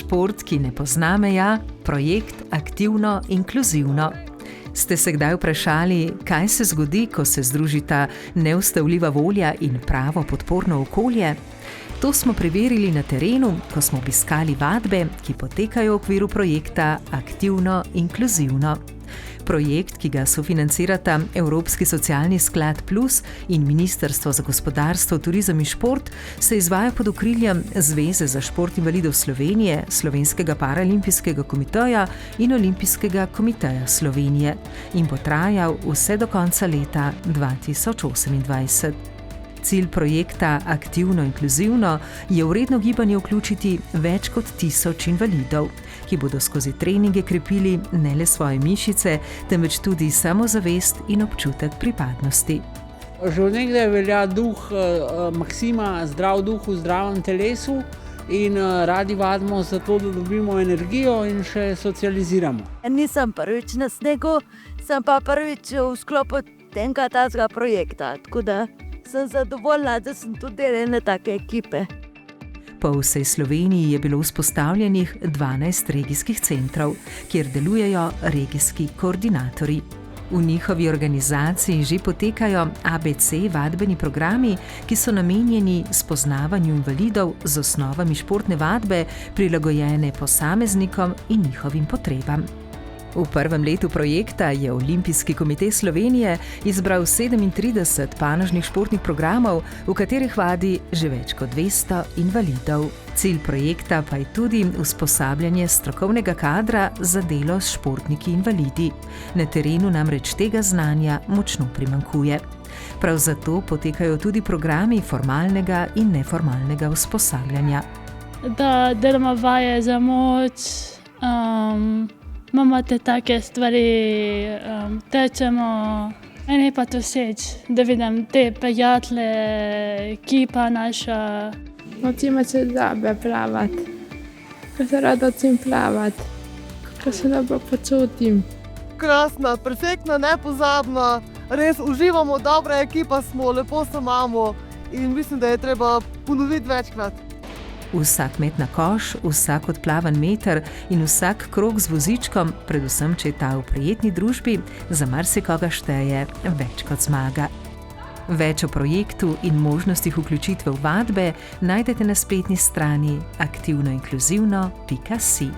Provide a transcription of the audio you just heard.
šport, ki ne pozna meja, projekt Aktivno inkluzivno. Ste se kdaj vprašali, kaj se zgodi, ko se združita neustavljiva volja in pravo podporno okolje? To smo preverili na terenu, ko smo obiskali vadbe, ki potekajo v okviru projekta Aktivno inkluzivno. Projekt, ki ga sofinancirata Evropski socialni sklad Plus in Ministrstvo za gospodarstvo, turizem in šport, se izvaja pod okriljem Zveze za šport invalidov Slovenije, Slovenskega paraolimpijskega komiteja in Olimpijskega komiteja Slovenije in bo trajal vse do konca leta 2028. Cilj projekta Aktivno inkluzivno je v redno gibanje vključiti več kot 1000 invalidov, ki bodo skozi treninge krepili ne le svoje mišice, temveč tudi samozavest in občutek pripadnosti. Že od nekdaj velja maksima zdrav duh v zdravem telesu in radi vadimo zato, da dobimo energijo in še socializiramo. Nisem prvič na snegu, sem pa prvič v sklopu tega projekta, tako da sem zadovoljna, da sem tudi del ene take ekipe. Po vsej Sloveniji je bilo vzpostavljenih 12 regijskih centrov, kjer delujejo regijski koordinatorji. V njihovi organizaciji že potekajo ABC vadbeni programi, ki so namenjeni spoznavanju invalidov z osnovami športne vadbe, prilagojene posameznikom in njihovim potrebam. V prvem letu projekta je Olimpijski komite Slovenije izbral 37 panožnih športnih programov, v katerih vadi že več kot 200 invalidov. Cilj projekta pa je tudi usposabljanje strokovnega kadra za delo s športniki invalidi. Na terenu namreč tega znanja močno primanjkuje. Prav zato potekajo tudi programi formalnega in neformalnega usposabljanja. Da delamo vaje za moč, imamo te take stvari, tečemo, meni je pa to všeč, da vidim te prijatelje, ekipa naša. Učimo se zabe plavati, ko se rada učim plavati, ko se dobro počutim. Krasna, perfektna, nepozabna, res uživamo, dobra ekipa smo, lepo se imamo in mislim, da je treba ponoviti večkrat. Vsak met na koš, vsak odplavan meter in vsak krog z vozičkom, predvsem če je ta v prijetni družbi, za marsikoga šteje več kot zmaga. Več o projektu in možnostih vključitve v vadbe najdete na spletni strani aktivnoinkluzivno.si.